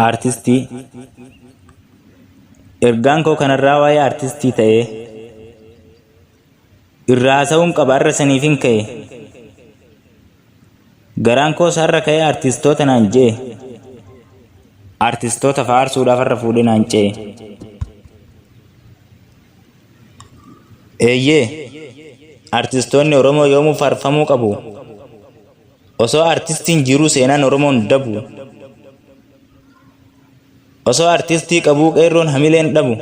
artistii. Ergaan koo kanarraa waa'ee artistii ta'ee irraa haasa'uun qaba har'a saniifin ka'e. Garaan koos har'a ka'ee artistoota naan je'e. Artistoota faarsuudhaaf har'a fuudhee naan ce'e. Eeyyee artistoonni Oromoo yoomuu faarfamuu qabu. Osoo artistiin jiruu seenaan Oromoon dabu. Osoo artistii qabuu qeerroon hamileen dhabu.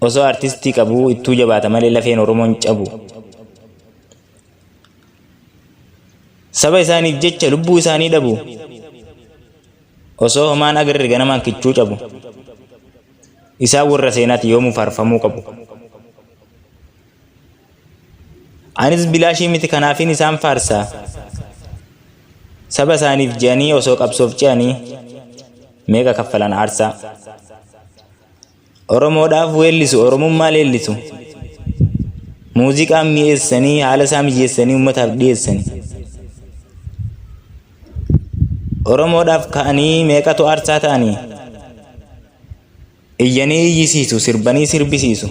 Osoo artistii qabuu ittuu jabaata malee lafeen Oromoon cabu. Saba isaaniif jecha lubbuu isaanii dhabu. Osoo homaan agarre ganamaan kichuu cabu. Isaan warra seenaati yoomuu faarfamuu qabu. Anis bilaashii miti kanaafin isaan faarsaa. Saba isaaniif je'anii osoo qabsoof ce'anii meeqa kaffalan aarsaa. Oromoodhaaf weellisu Oromummaa leellisu. Muuziqaan mi'eessanii haala isaa mijeessanii uummataaf dhiyeessanii. Oromoodhaaf ka'anii meeqatu aarsaa ta'anii. Iyyanii iyyisiisu sirbanii sirbisiisu.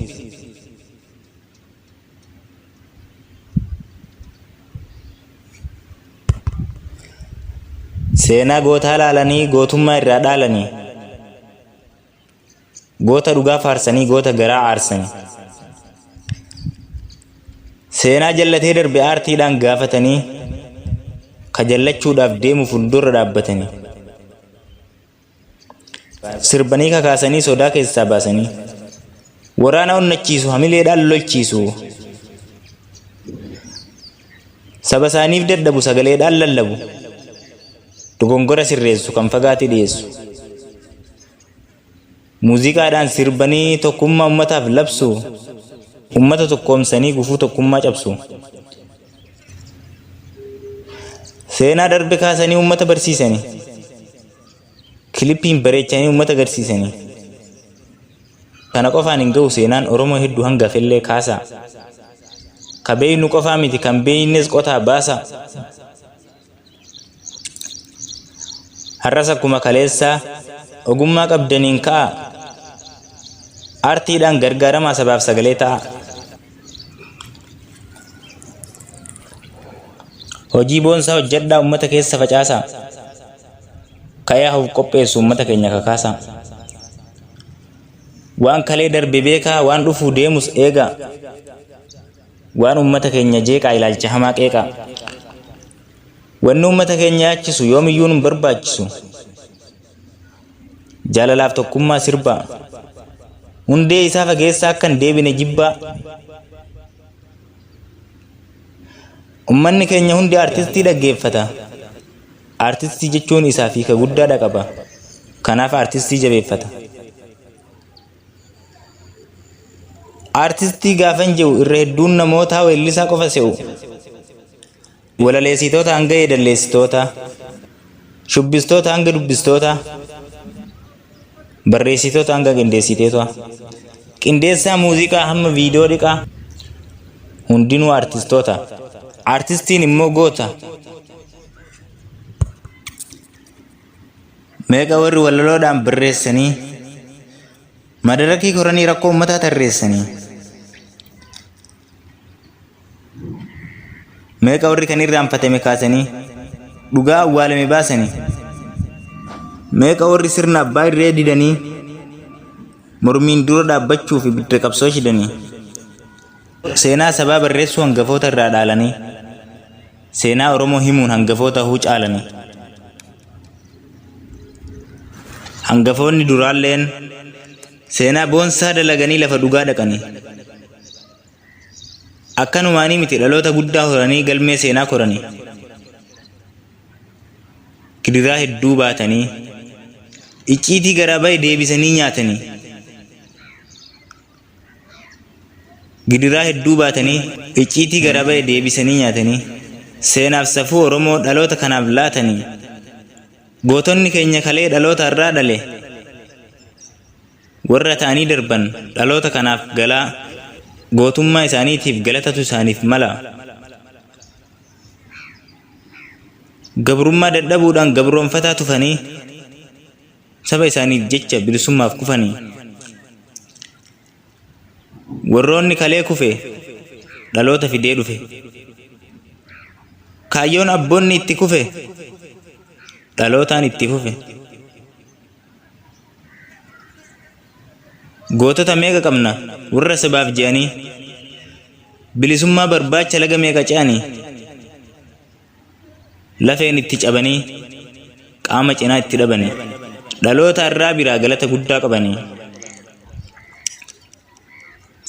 Seenaa gootaa laalanii gootummaa irraa dhaalanii. Goota dhugaa faarsanii goota garaa aarsanii. Seenaa jallatee darbe aartiidhaan gaafatanii kajallachuudhaaf deemu fuuldura dhaabbatanii. Sirbanii kakaasanii sodaa keessaa baasanii. Waraana onnachiisu hamileedhaan lolchiisu. Saba isaaniif dadhabu sagaleedhaan lallabu. Dogongora sirreessu kan fagaatee dhiyeessu. Muuziqaadhaan sirbanii tokkummaa uummataaf labsu. Uummata tokkoomsanii gufuu tokkummaa cabsu. Seenaa darbe kaasanii uummata barsiisanii. Kilippiin bareechanii uummata agarsiisanii. Kana qofaan hin ga'u seenaan Oromoo hedduu hangafellee kaasa. Ka beeynu qofaa miti kan beeynes qotaa baasa. Har'as akkuma kaleessaa ogummaa qabdaniin ka'a. Aartiidhaan gargaaramaa sabaaf sagalee ta'a. Hojii boonsaa hojjedhaa uummata keessa facaasa. Ka'ee hafuuf qopheessu uummata keenya kakaasa. Waan kalee darbe beekaa waan dhufuu deemus eega. Waan uummata keenya jeeqaa ilaalcha hamaa qeeqa. Wanni uummata keenya yaachisu yoomiyyuu nu barbaachisu. Jaalalaaf tokkummaa sirbaa. Hundee isaa fageessaa akka hin deebine jibbaa. Uummanni keenya hundi artistii dhaggeeffata. Artistii jechuun isaa fi ka guddaadha qaba. Kanaaf artistii jabeeffata. Artistii gaafan jedhu irra hedduun namoota weellisaa qofa se'u. Walaleessitoota hanga yeedalleessitoota. Shubbistoota hanga dubbistoota. Barreessitoota hanga qindeessitoota. Qindeessaa muuziqaa hamma viidiyoo dhiqaa. Hundinuu artistoota. Artistiin immoo goota. Meeqa warri walaloodhaan barreessanii madarakii koranii rakkoo uummataa tarreessanii. Meeqa warri kan irraanfatame kaasanii dhugaa awwaalame baasanii. Meeqa warri sirna abbaa irree didanii mormiin dura dhaabbachuuf ibidda qabsoo shidanii. Seenaa sabaa barreessuu hangafoota irraa dhaalanii. Seenaa Oromoo himuun hangafoota huu caalanii. Hangafoonni duraalleen seenaa boonsaa dalaganii lafa dhugaa dhaqanii. Akkanumaanii miti dhaloota guddaa horanii galmee seenaa koranii. Gidiraa hedduu baatanii. Icciitii garaa bahe deebisanii nyaatanii. Gidiraa hedduu baatanii. Icciitii garaa bahe deebisanii nyaatanii. Seenaaf safuu Oromoo dhaloota kanaaf laatanii. Gootonni keenya kalee dhaloota irraa dhale. Warra ta'anii darban dhaloota kanaaf galaa. Gootummaa isaaniitiif galatatu isaaniif mala. gabrummaa dadhabuudhaan gabroonfataa tufanii saba isaaniif jecha bilisummaaf kufanii warroonni kalee kufe dhaloota fidee dhufe kaayyoon abboonni itti kufe dhalootaan itti fufe gootota meeqa qabna warra sabaaf je'anii bilisummaa barbaacha laga meeqa ce'anii lafeen itti cabanii qaama cinaa itti dhabanii dhaloota irraa biraa galata guddaa qabanii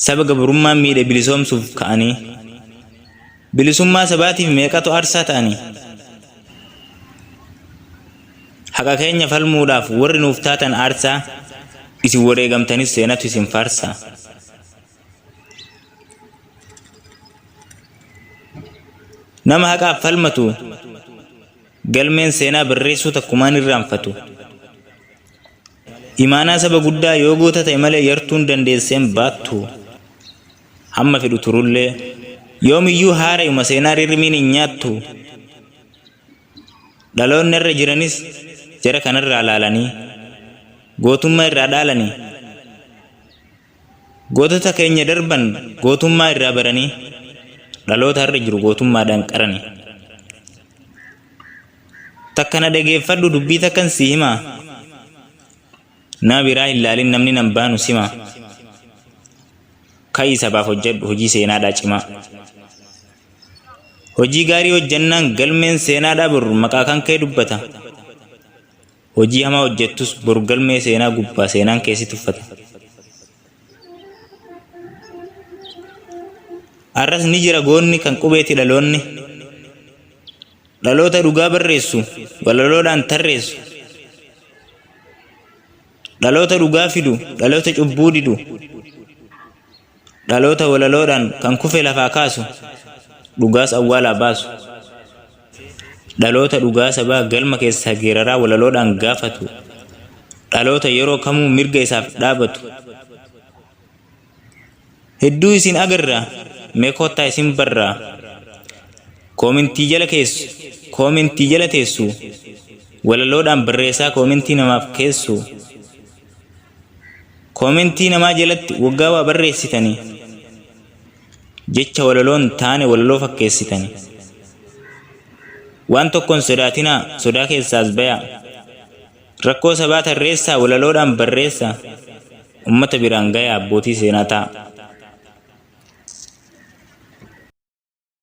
saba gabrummaan miidhe bilisoomsuuf ka'anii bilisummaa sabaatiif meeqatu aarsaa ta'anii haqa keenya falmuudhaaf warri nuuf taatan aarsaa isin wareegamtanis seenatu isin faarsaa. Nama haqaaf falmatu galmeen seenaa barreessuu takkumaan irraanfatu imaanaa saba guddaa yoo goota ta'e malee yartuun dandeesseen baattu hamma fedhu turullee yoomiyyuu haara'uma seenaa rirrimiin hin nyaattu dhaloonni irra jiranis jara kanarraa laalanii gootummaa irraa dhaalanii gootota keenya darban gootummaa irraa baranii dhaloota irra jiru gootummaadhaan qaranii takkana dhageeffadhu dubbii takkan si himaa nama biraa hin laalin namni nan baanu simaa ka'ii sabaaf hojjedhu hojii seenaadhaa cimaa hojii gaarii hojjannaan galmeen seenaadhaa boru maqaa kan kee dubbata hojii hamaa hojjettus boru galmee seenaa gubbaa seenaan keessi tuffata arras ni jira goonni kan qubeeti dhaloonni dhaloota dhugaa barreessu walaloodhaan tarreessu dhaloota dhugaa fidu dhaloota cubbuu didu dhaloota walaloodhaan kan kufe lafaa kaasu dhugaas awwaalaa baasu dhaloota dhugaa sabaa galma keessaa geeraraa walaloodhaan gaafatu dhaloota yeroo kamuu mirga isaaf dhaabatu hedduu isin agarraa mee kottaa isin barraa koomentii jala teessu walaloodhaan barreessaa koomentii namaaf keessu koomentii namaa jalatti waggaa waa barreessitanii jecha walaloon taane walaloo fakkeessitanii waan tokkoon sodaatinaa sodaa keessaas bayaa rakkoo sabaa tarreessaa walaloodhaan barreessaa ummata biraan gayaa abbootii seenaa ta'a.